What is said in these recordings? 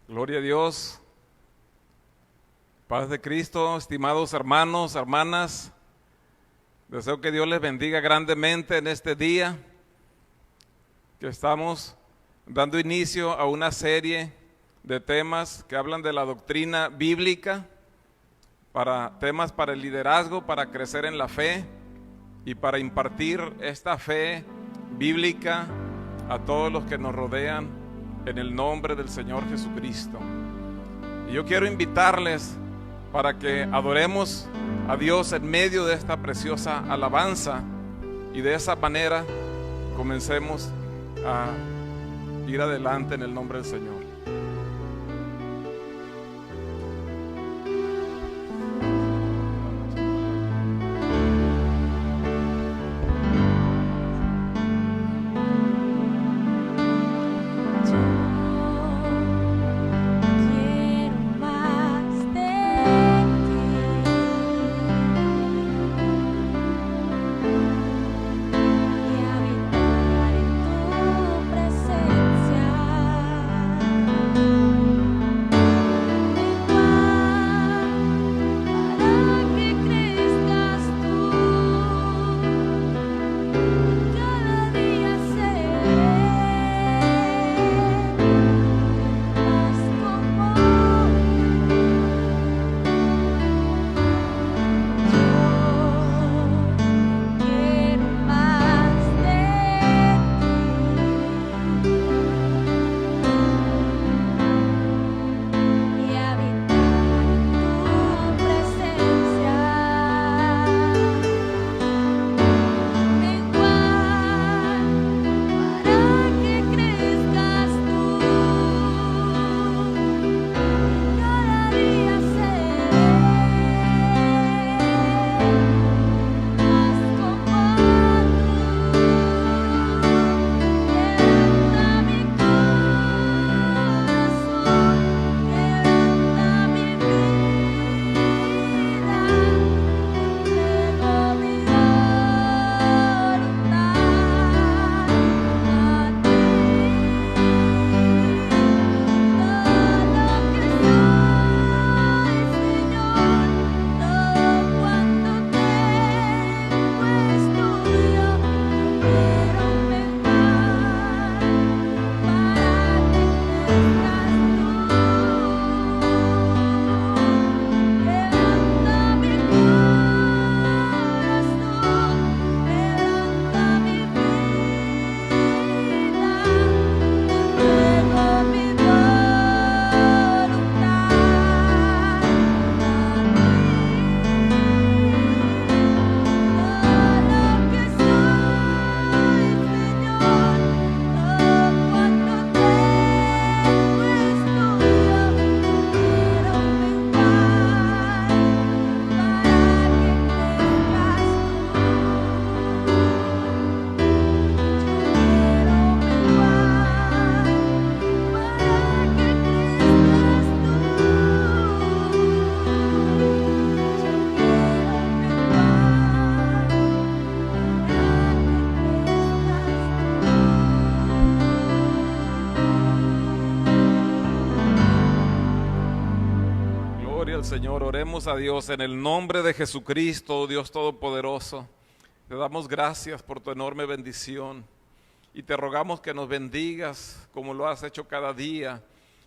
Gloria a Dios. Paz de Cristo, estimados hermanos, hermanas. Deseo que Dios les bendiga grandemente en este día, que estamos dando inicio a una serie de temas que hablan de la doctrina bíblica, temas para el liderazgo, para crecer en la fe y para impartir esta fe bíblica a todos los que nos rodean en el nombre del Señor Jesucristo. Y yo quiero invitarles para que adoremos a Dios en medio de esta preciosa alabanza y de esa manera comencemos a ir adelante en el nombre del Señor. Señor, oremos a Dios en el nombre de Jesucristo, Dios Todopoderoso. Te damos gracias por tu enorme bendición y te rogamos que nos bendigas como lo has hecho cada día,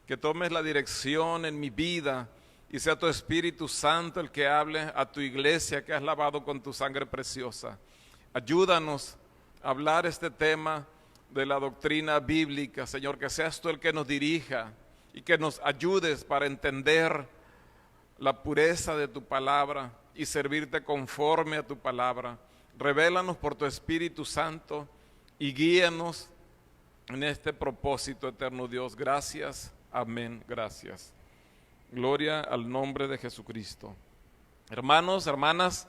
que tomes la dirección en mi vida y sea tu Espíritu Santo el que hable a tu iglesia que has lavado con tu sangre preciosa. Ayúdanos a hablar este tema de la doctrina bíblica, Señor, que seas tú el que nos dirija y que nos ayudes para entender la pureza de tu palabra y servirte conforme a tu palabra. Revélanos por tu Espíritu Santo y guíanos en este propósito, eterno Dios. Gracias, amén, gracias. Gloria al nombre de Jesucristo. Hermanos, hermanas,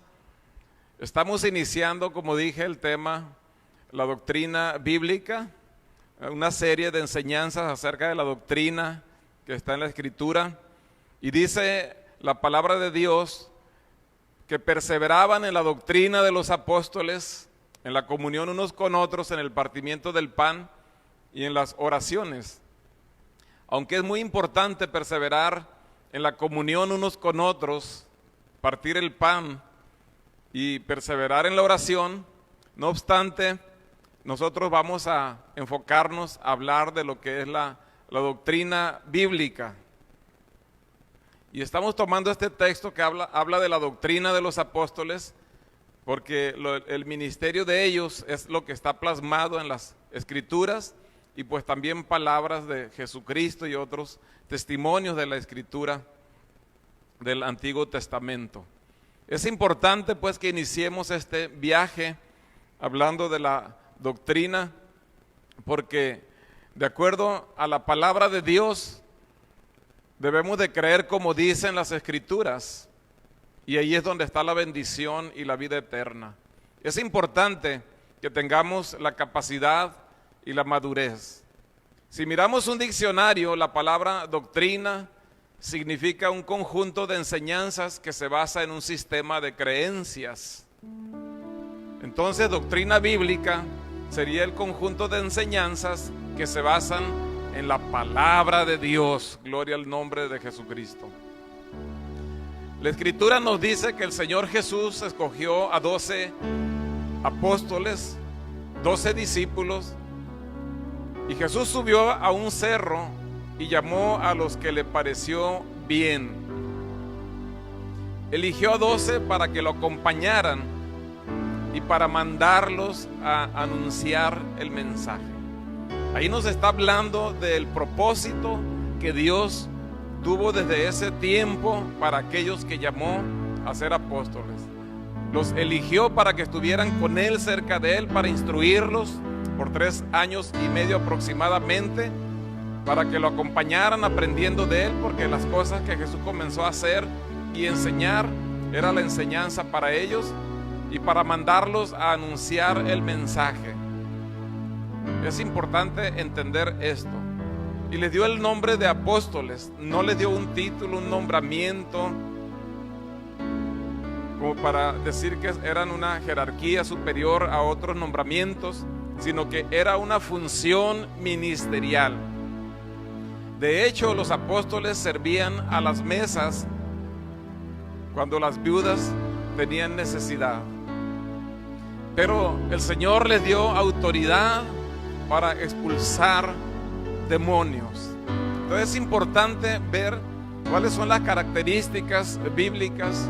estamos iniciando, como dije, el tema, la doctrina bíblica, una serie de enseñanzas acerca de la doctrina que está en la Escritura, y dice la palabra de Dios que perseveraban en la doctrina de los apóstoles, en la comunión unos con otros, en el partimiento del pan y en las oraciones. aunque es muy importante perseverar en la comunión unos con otros, partir el pan y perseverar en la oración, no obstante, nosotros vamos a enfocarnos a hablar de lo que es la doctrina bíblica. Y estamos tomando este texto que habla de la doctrina de los apóstoles, porque el ministerio de ellos es lo que está plasmado en las Escrituras y pues también palabras de Jesucristo y otros testimonios de la Escritura del Antiguo Testamento. Es importante pues que iniciemos este viaje hablando de la doctrina, porque de acuerdo a la palabra de Dios debemos de creer como dicen las Escrituras, y ahí es donde está la bendición y la vida eterna. Es importante que tengamos la capacidad y la madurez. Si miramos un diccionario, la palabra doctrina significa un conjunto de enseñanzas que se basa en un sistema de creencias. Entonces, doctrina bíblica sería el conjunto de enseñanzas que se basan en la palabra de Dios. Gloria al nombre de Jesucristo. La Escritura nos dice que el Señor Jesús escogió a 12 apóstoles, 12 discípulos, y Jesús subió a un cerro y llamó a los que le pareció bien. Eligió a 12 para que lo acompañaran y para mandarlos a anunciar el mensaje. Ahí nos está hablando del propósito que Dios tuvo desde ese tiempo para aquellos que llamó a ser apóstoles. Los eligió para que estuvieran con Él, cerca de Él, para instruirlos por 3 años y medio aproximadamente, para que lo acompañaran aprendiendo de Él, porque las cosas que Jesús comenzó a hacer y enseñar era la enseñanza para ellos, y para mandarlos a anunciar el mensaje. Es importante entender esto. Y les dio el nombre de apóstoles, no les dio un título, un nombramiento, como para decir que eran una jerarquía superior a otros nombramientos, sino que era una función ministerial. De hecho, los apóstoles servían a las mesas cuando las viudas tenían necesidad. Pero el Señor les dio autoridad para expulsar demonios. Entonces es importante ver cuáles son las características bíblicas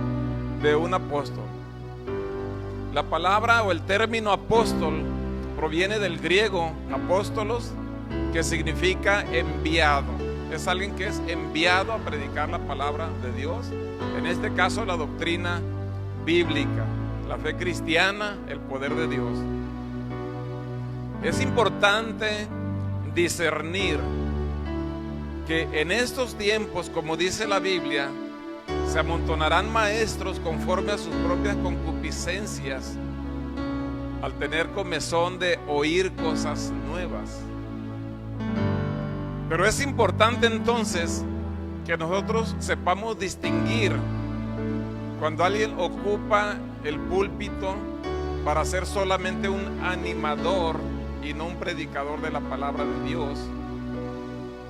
de un apóstol. La palabra o el término apóstol proviene del griego apóstolos, que significa enviado. Es alguien que es enviado a predicar la palabra de Dios, en este caso la doctrina bíblica, la fe cristiana, el poder de Dios. Es importante discernir que en estos tiempos, como dice la Biblia, se amontonarán maestros conforme a sus propias concupiscencias, al tener comezón de oír cosas nuevas. Pero es importante entonces que nosotros sepamos distinguir cuando alguien ocupa el púlpito para ser solamente un animador y no un predicador de la palabra de Dios,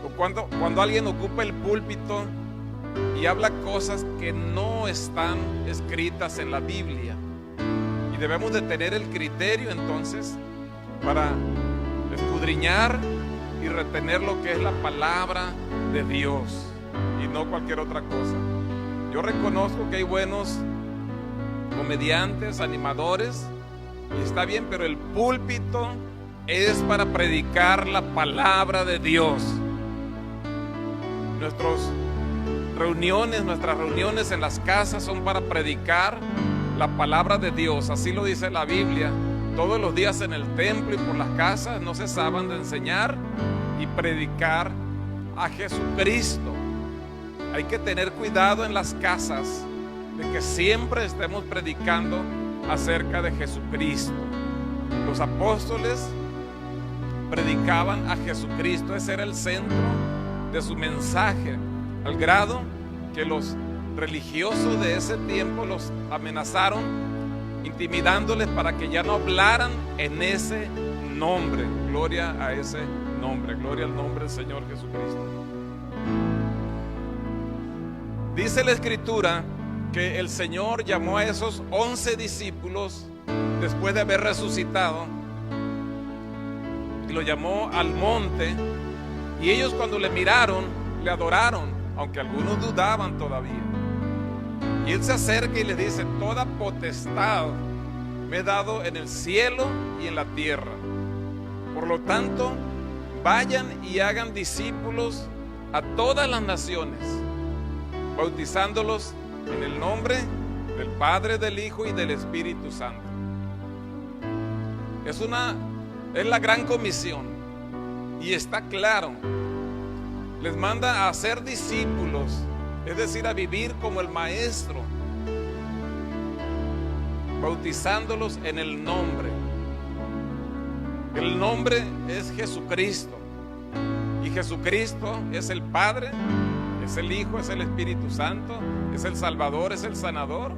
o cuando alguien ocupa el púlpito y habla cosas que no están escritas en la Biblia. Y debemos de tener el criterio entonces para escudriñar y retener lo que es la palabra de Dios y no cualquier otra cosa. Yo reconozco que hay buenos comediantes, animadores, y está bien, pero el púlpito es para predicar la palabra de Dios. Nuestras reuniones en las casas son para predicar la palabra de Dios. Así lo dice la Biblia. Todos los días en el templo y por las casas no cesaban de enseñar y predicar a Jesucristo. Hay que tener cuidado en las casas de que siempre estemos predicando acerca de Jesucristo. Los apóstoles predicaban a Jesucristo, ese era el centro de su mensaje, al grado que los religiosos de ese tiempo los amenazaron, intimidándoles para que ya no hablaran en ese nombre. Gloria a ese nombre, gloria al nombre del Señor Jesucristo. Dice la Escritura que el Señor llamó a esos 11 discípulos después de haber resucitado y lo llamó al monte, y ellos cuando le miraron, le adoraron, aunque algunos dudaban todavía. Y Él se acerca y le dice: toda potestad me he dado en el cielo y en la tierra. Por lo tanto, vayan y hagan discípulos a todas las naciones, bautizándolos en el nombre del Padre, del Hijo y del Espíritu Santo. Es la gran comisión, y está claro. Les manda a hacer discípulos, es decir, a vivir como el Maestro, bautizándolos en el nombre. El nombre es Jesucristo, y Jesucristo es el Padre, es el Hijo, es el Espíritu Santo, es el Salvador, es el Sanador.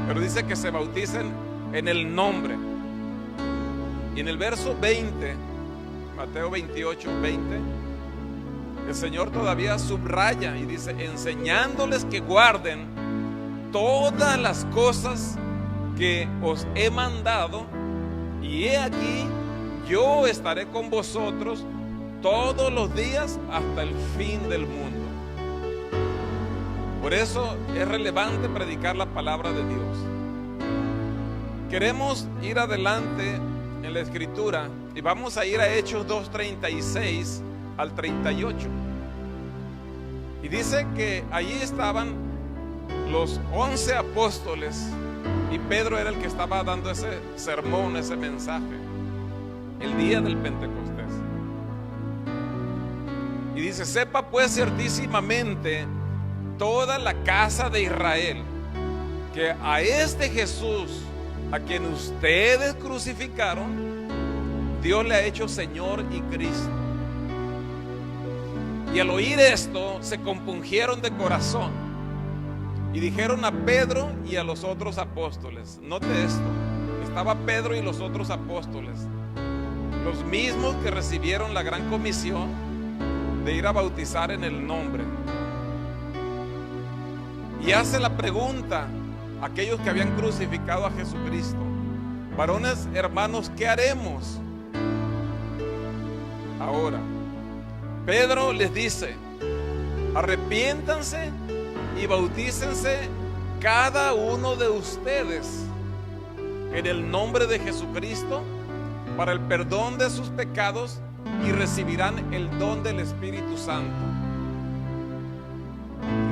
Pero dice que se bauticen en el nombre. Y en el verso 20, Mateo 28, 20, el Señor todavía subraya y dice: enseñándoles que guarden todas las cosas que os he mandado, y he aquí, yo estaré con vosotros todos los días hasta el fin del mundo. Por eso es relevante predicar la palabra de Dios. Queremos ir adelante en la Escritura y vamos a ir a Hechos 2:36 al 38. Y dice que allí estaban los 11 apóstoles, y Pedro era el que estaba dando ese sermón, ese mensaje, el día del Pentecostés. Y dice: sepa pues ciertísimamente toda la casa de Israel que a este Jesús, a quien ustedes crucificaron, Dios le ha hecho Señor y Cristo. Y al oír esto, se compungieron de corazón y dijeron a Pedro y a los otros apóstoles. Note esto: estaba Pedro y los otros apóstoles, los mismos que recibieron la gran comisión de ir a bautizar en el nombre. Y hace la pregunta a aquellos que habían crucificado a Jesucristo: varones hermanos, ¿qué haremos ahora? Pedro les dice: arrepiéntanse y bautícense cada uno de ustedes en el nombre de Jesucristo para el perdón de sus pecados, y recibirán el don del Espíritu Santo.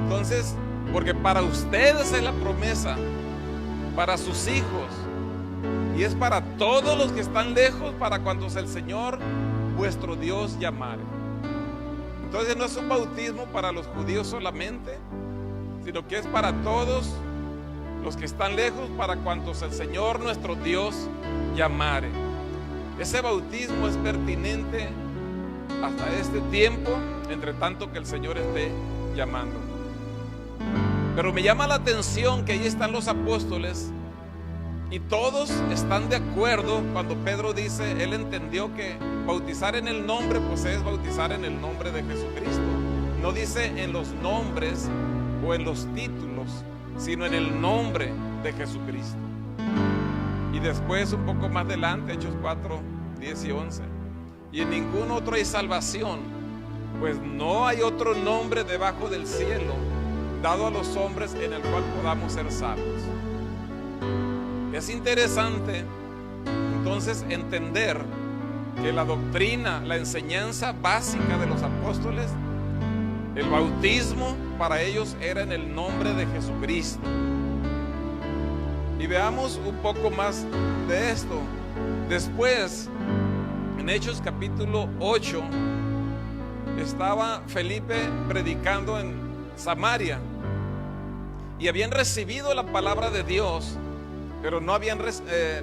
Entonces, porque para ustedes es la promesa, para sus hijos, y es para todos los que están lejos, para cuantos el Señor vuestro Dios llamare. Entonces no es un bautismo para los judíos solamente, sino que es para todos los que están lejos, para cuantos el Señor nuestro Dios llamare. Ese bautismo es pertinente hasta este tiempo, entre tanto que el Señor esté llamando. Pero me llama la atención que ahí están los apóstoles y todos están de acuerdo cuando Pedro dice, él entendió que bautizar en el nombre pues es bautizar en el nombre de Jesucristo. No dice en los nombres o en los títulos, sino en el nombre de Jesucristo. Y después, un poco más adelante, Hechos 4, 10 y 11: y en ningún otro hay salvación, pues no hay otro nombre debajo del cielo dado a los hombres en el cual podamos ser salvos. Es interesante entonces entender que la doctrina, la enseñanza básica de los apóstoles, el bautismo para ellos era en el nombre de Jesucristo. Y veamos un poco más de esto. Después, en Hechos capítulo 8, estaba Felipe predicando en Samaria y habían recibido la palabra de Dios, pero no habían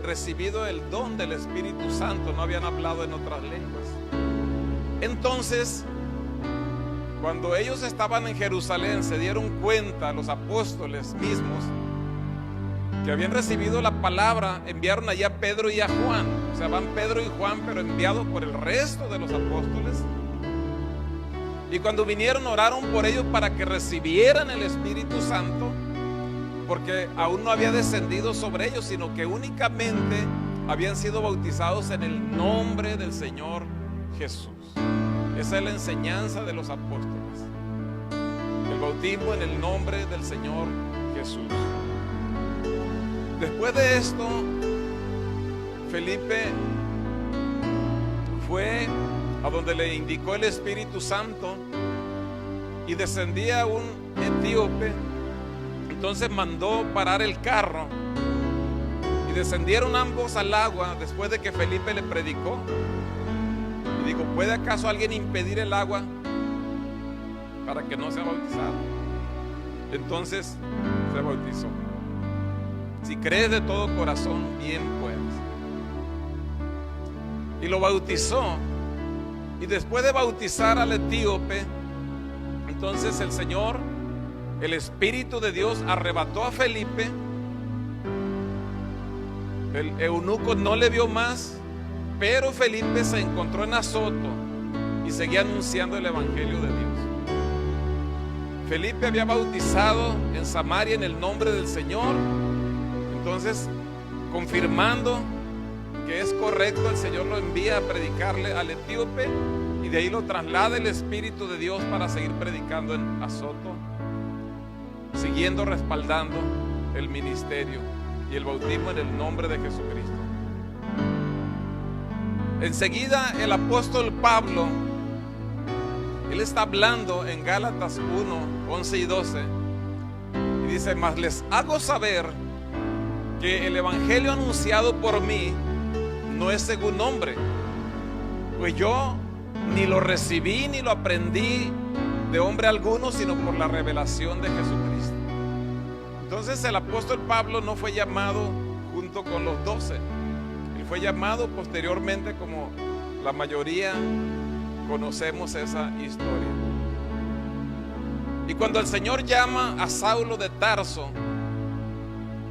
recibido el don del Espíritu Santo, no habían hablado en otras lenguas. Entonces, cuando ellos estaban en Jerusalén, se dieron cuenta, los apóstoles mismos, que habían recibido la palabra, enviaron allá a Pedro y a Juan. O sea, van Pedro y Juan, pero enviados por el resto de los apóstoles. Y cuando vinieron, oraron por ellos para que recibieran el Espíritu Santo, porque aún no había descendido sobre ellos, sino que únicamente habían sido bautizados en el nombre del Señor Jesús. Esa es la enseñanza de los apóstoles, el bautismo en el nombre del Señor Jesús. Después de esto, Felipe fue a donde le indicó el Espíritu Santo y descendía un etíope. Entonces mandó parar el carro y descendieron ambos al agua después de que Felipe le predicó. Y dijo: ¿puede acaso alguien impedir el agua para que no sea bautizado? Entonces se bautizó. Si crees de todo corazón, bien puedes. Y lo bautizó. Y después de bautizar al etíope, entonces el Señor, el Espíritu de Dios, arrebató a Felipe. El eunuco no le vio más, pero Felipe se encontró en Azoto y seguía anunciando el Evangelio de Dios. Felipe había bautizado en Samaria en el nombre del Señor. Entonces, confirmando que es correcto, el Señor lo envía a predicarle al etíope y de ahí lo traslada el Espíritu de Dios para seguir predicando en Azoto, siguiendo respaldando el ministerio y el bautismo en el nombre de Jesucristo. Enseguida el apóstol Pablo, él está hablando en Gálatas 1, 11 y 12 y dice: mas les hago saber que el evangelio anunciado por mí no es según hombre, pues yo ni lo recibí ni lo aprendí de hombre alguno, sino por la revelación de Jesucristo. Entonces el apóstol Pablo no fue llamado junto con los 12, él fue llamado posteriormente, como la mayoría conocemos esa historia. Y cuando el Señor llama a Saulo de Tarso,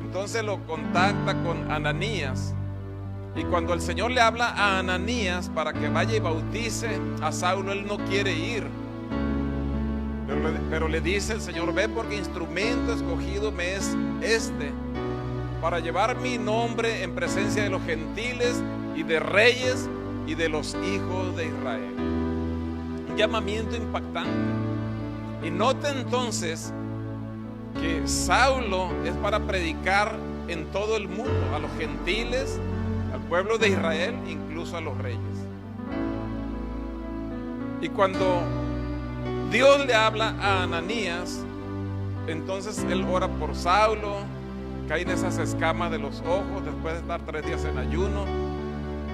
entonces lo contacta con Ananías. Y cuando el Señor le habla a Ananías para que vaya y bautice a Saulo, él no quiere ir. Pero le dice el Señor: ve, porque instrumento escogido me es este, para llevar mi nombre en presencia de los gentiles y de reyes y de los hijos de Israel. Un llamamiento impactante. Y note entonces que Saulo es para predicar en todo el mundo, a los gentiles, al pueblo de Israel, incluso a los reyes. Y cuando Dios le habla a Ananías, entonces él ora por Saulo, caen esas escamas de los ojos después de estar 3 días en ayuno,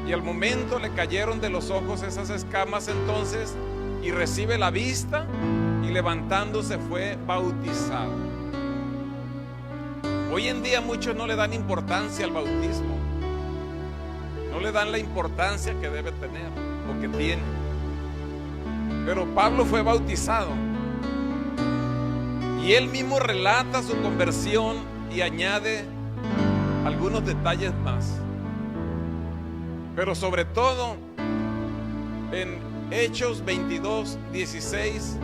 y al momento le cayeron de los ojos esas escamas entonces, y recibe la vista, y levantándose fue bautizado. Hoy en día muchos no le dan importancia al bautismo, no le dan la importancia que debe tener o que tiene. Pero Pablo fue bautizado y él mismo relata su conversión y añade algunos detalles más. Pero sobre todo en Hechos 22, 16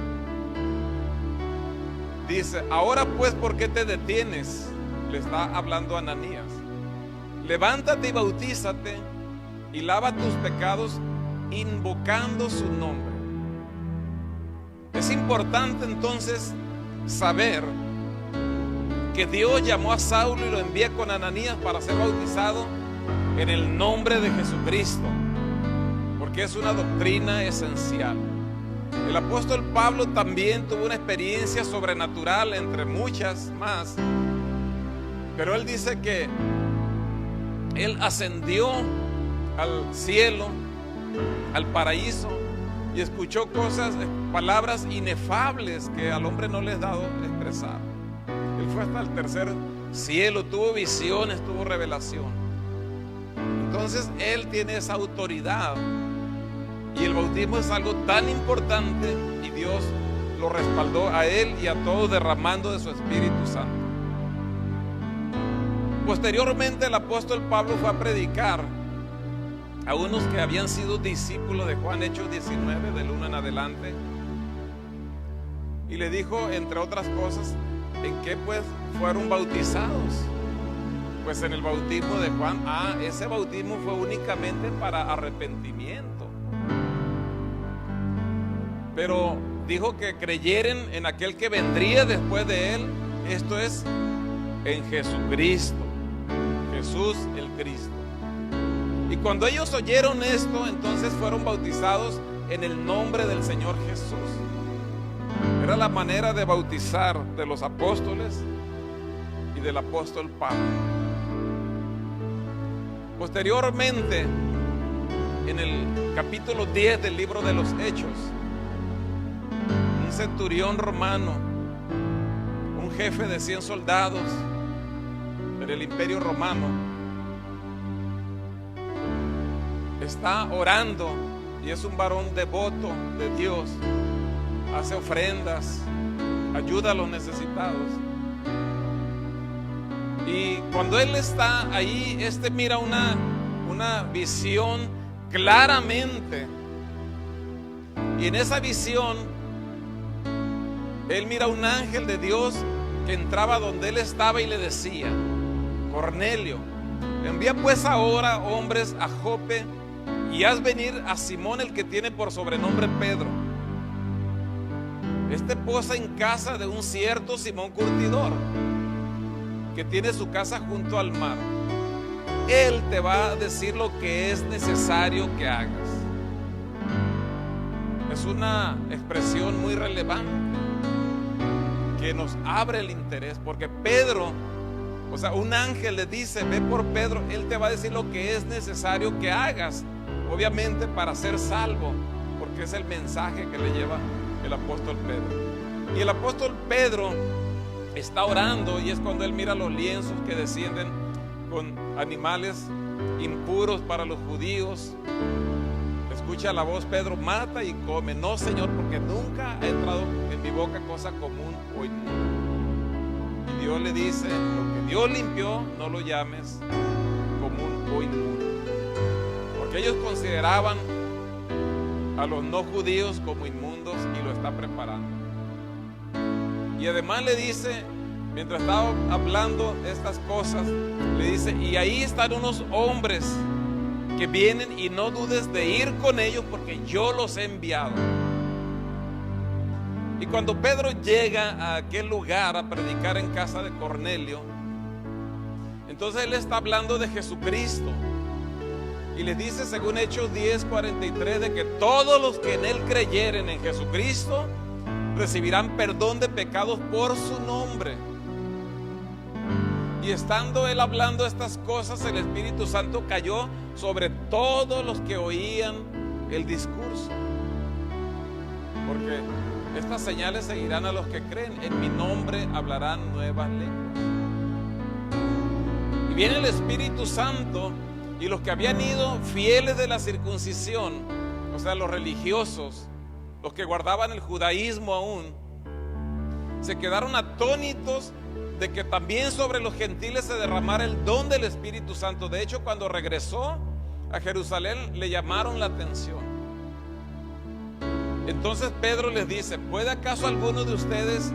dice: ahora pues, ¿por qué te detienes? Le está hablando a Ananías. Levántate y bautízate y lava tus pecados invocando su nombre. Es importante entonces saber que Dios llamó a Saulo y lo envía con Ananías para ser bautizado en el nombre de Jesucristo, porque es una doctrina esencial. El apóstol Pablo también tuvo una experiencia sobrenatural, entre muchas más, pero él dice que él ascendió al cielo, al paraíso, y escuchó cosas, palabras inefables que al hombre no le es dado expresar. Él fue hasta el tercer cielo, tuvo visiones, tuvo revelación. Entonces él tiene esa autoridad, y el bautismo es algo tan importante, y Dios lo respaldó a él y a todos derramando de su Espíritu Santo. Posteriormente el apóstol Pablo fue a predicar a unos que habían sido discípulos de Juan, Hechos 19, del 1 en adelante, y le dijo, entre otras cosas, en qué pues fueron bautizados. Pues en el bautismo de Juan. Ese bautismo fue únicamente para arrepentimiento. Pero dijo que creyeran en aquel que vendría después de él, esto es, en Jesucristo, Jesús el Cristo. Y cuando ellos oyeron esto, entonces fueron bautizados en el nombre del Señor Jesús. Era la manera de bautizar de los apóstoles y del apóstol Pablo. Posteriormente, en el capítulo 10 del libro de los Hechos, un centurión romano, un jefe de 100 soldados del imperio romano, está orando y es un varón devoto de Dios, hace ofrendas, ayuda a los necesitados. Y cuando él está ahí, mira una visión claramente. Y en esa visión, él mira un ángel de Dios que entraba donde él estaba y le decía: Cornelio, envía pues ahora hombres a Jope y haz venir a Simón, el que tiene por sobrenombre Pedro. Este posa en casa de un cierto Simón curtidor, que tiene su casa junto al mar. Él te va a decir lo que es necesario que hagas. Es una expresión muy relevante que nos abre el interés, porque Pedro, o sea, un ángel le dice: ve por Pedro, él te va a decir lo que es necesario que hagas, obviamente para ser salvo, porque es el mensaje que le lleva el apóstol Pedro. Y el apóstol Pedro está orando, y es cuando él mira los lienzos que descienden con animales impuros para los judíos. Escucha la voz: Pedro, mata y come. No, Señor, porque nunca ha entrado en mi boca cosa común o inmunda. Y Dios le dice: lo que Dios limpió, no lo llames común o inmundo. Porque ellos consideraban a los no judíos como inmundos, y lo está preparando. Y además le dice, mientras estaba hablando estas cosas, le dice: y ahí están unos hombres que vienen, y no dudes de ir con ellos, porque yo los he enviado. Y cuando Pedro llega a aquel lugar a predicar en casa de Cornelio, entonces él está hablando de Jesucristo, y les dice, según Hechos 10:43, de que todos los que en él creyeren en Jesucristo recibirán perdón de pecados por su nombre. Y estando él hablando estas cosas, el Espíritu Santo cayó sobre todos los que oían el discurso. Porque estas señales seguirán a los que creen: en mi nombre hablarán nuevas lenguas. Y viene el Espíritu Santo, y los que habían ido fieles de la circuncisión, o sea, los religiosos, los que guardaban el judaísmo aún, se quedaron atónitos de que también sobre los gentiles se derramara el don del Espíritu Santo. De hecho, cuando regresó a Jerusalén, le llamaron la atención. Entonces Pedro les dice: ¿puede acaso alguno de ustedes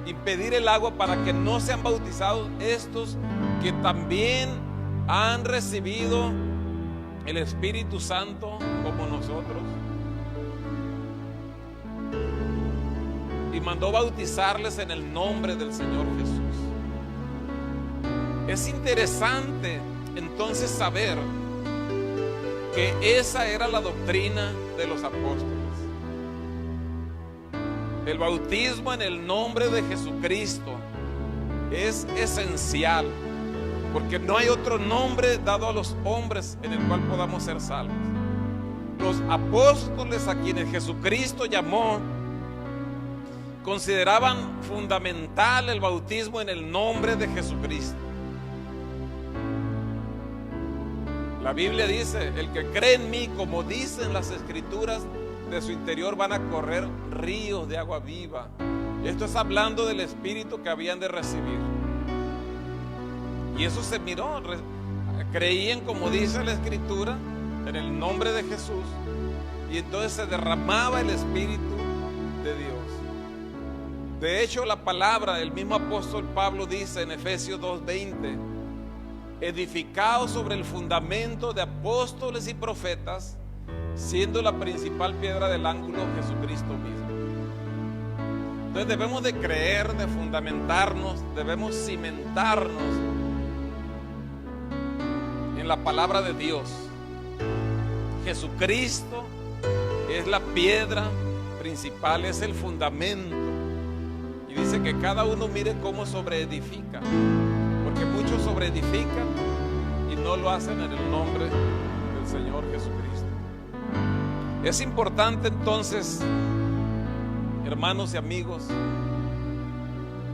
impedir el agua para que no sean bautizados estos que también han recibido el Espíritu Santo como nosotros? Y mandó bautizarles en el nombre del Señor Jesús. Es interesante entonces saber que esa era la doctrina de los apóstoles. El bautismo en el nombre de Jesucristo es esencial, porque no hay otro nombre dado a los hombres en el cual podamos ser salvos. Los apóstoles, a quienes Jesucristo llamó, consideraban fundamental el bautismo en el nombre de Jesucristo. La Biblia dice: el que cree en mí, como dicen las Escrituras, de su interior van a correr ríos de agua viva. Esto es hablando del Espíritu que habían de recibir. Y eso se miró. Creían, como dice la Escritura, en el nombre de Jesús, y entonces se derramaba el Espíritu de Dios. De hecho, la palabra, el mismo apóstol Pablo dice en Efesios 2:20, edificados sobre el fundamento de apóstoles y profetas, siendo la principal piedra del ángulo Jesucristo mismo. Entonces debemos de creer, de fundamentarnos, debemos cimentarnos en la palabra de Dios. Jesucristo es la piedra principal, es el fundamento. Y dice que cada uno mire cómo sobreedifica, porque muchos sobreedifican y no lo hacen en el nombre del Señor Jesucristo. Es importante entonces, hermanos y amigos,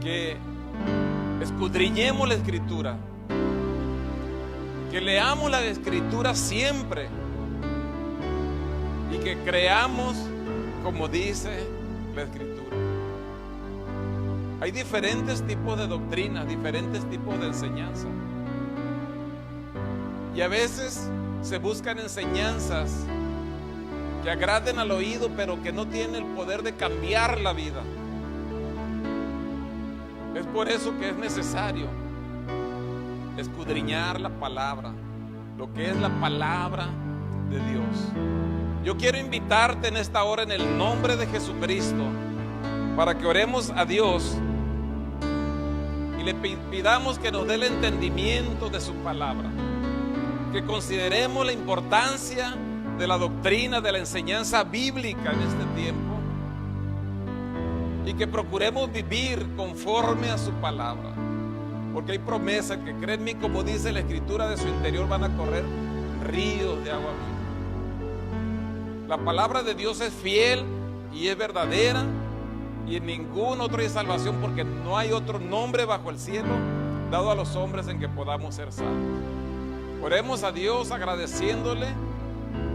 que escudriñemos la Escritura, que leamos la Escritura siempre y que creamos como dice la Escritura. Hay diferentes tipos de doctrinas, diferentes tipos de enseñanza. Y a veces se buscan enseñanzas que agraden al oído, pero que no tienen el poder de cambiar la vida. Es por eso que es necesario escudriñar la palabra, lo que es la palabra de Dios. Yo quiero invitarte en esta hora en el nombre de Jesucristo para que oremos a Dios y le pidamos que nos dé el entendimiento de su palabra, que consideremos la importancia de la doctrina, de la enseñanza bíblica en este tiempo y que procuremos vivir conforme a su palabra, porque hay promesas que, créanme, como dice la Escritura, de su interior van a correr ríos de agua viva. La palabra de Dios es fiel y es verdadera, y en ningún otro hay salvación, porque no hay otro nombre bajo el cielo dado a los hombres en que podamos ser salvos. Oremos a Dios agradeciéndole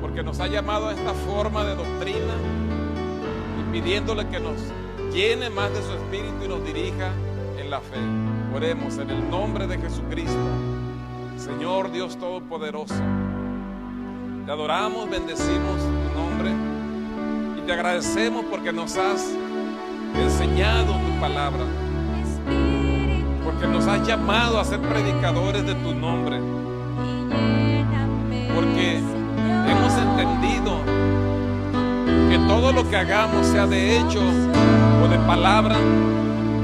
porque nos ha llamado a esta forma de doctrina y pidiéndole que nos llene más de su espíritu y nos dirija en la fe. Oremos en el nombre de Jesucristo. Señor Dios Todopoderoso, te adoramos, bendecimos tu nombre y te agradecemos porque nos has enseñado tu palabra, porque nos has llamado a ser predicadores de tu nombre, porque hemos entendido que todo lo que hagamos, sea de hecho o de palabra,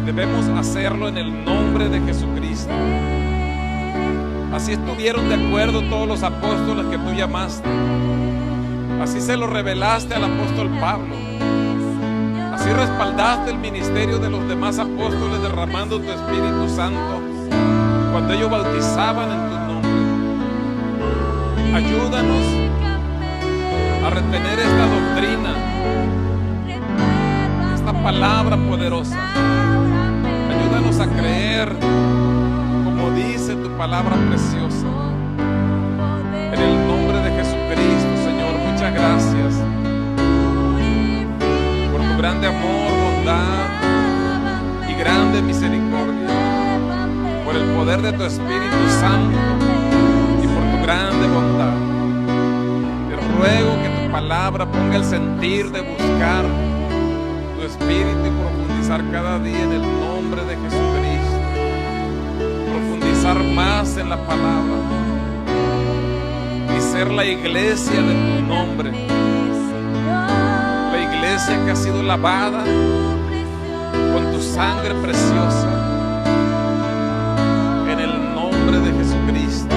debemos hacerlo en el nombre de Jesucristo. Así estuvieron de acuerdo todos los apóstoles que tú llamaste. Así se lo revelaste al apóstol Pablo. Así respaldaste el ministerio de los demás apóstoles derramando tu Espíritu Santo cuando ellos bautizaban en tu nombre. Ayúdanos a retener esta doctrina, esta palabra poderosa. Ayúdanos a creer como dice tu palabra preciosa. En el nombre de Jesucristo, Señor, muchas gracias por tu grande amor, bondad y grande misericordia, por el poder de tu Espíritu Santo y por tu grande bondad. Te ruego que tu palabra ponga el sentir de buscar tu Espíritu y profundizar cada día en el nombre de Jesucristo. Profundizar más en la palabra y ser la iglesia de tu nombre, la iglesia que ha sido lavada con tu sangre preciosa, en el nombre de Jesucristo.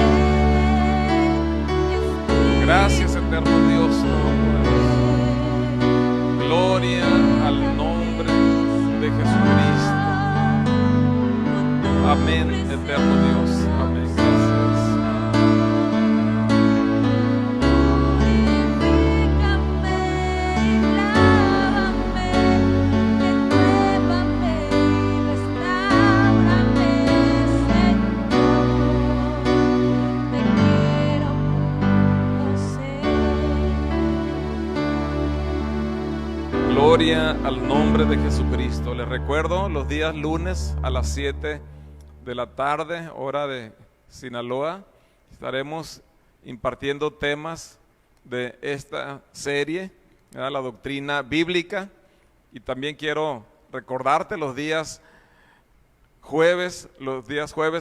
Gracias, eterno Dios Todopoderoso. Gloria al nombre de Jesucristo. Amén, eterno Dios. Amén. Gloria al nombre de Jesucristo. Les recuerdo los días lunes a las 7 de la tarde, hora de Sinaloa. Estaremos impartiendo temas de esta serie, ¿verdad? La doctrina bíblica. Y también quiero recordarte los días jueves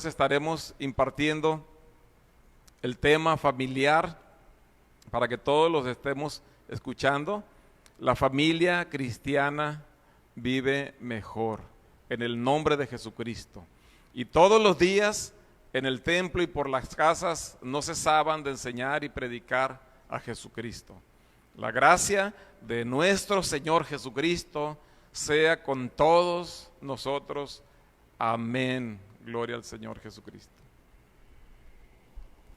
estaremos impartiendo el tema familiar para que todos los estemos escuchando. La familia cristiana vive mejor en el nombre de Jesucristo. Y todos los días en el templo y por las casas no cesaban de enseñar y predicar a Jesucristo. La gracia de nuestro Señor Jesucristo sea con todos nosotros. Amén. Gloria al Señor Jesucristo.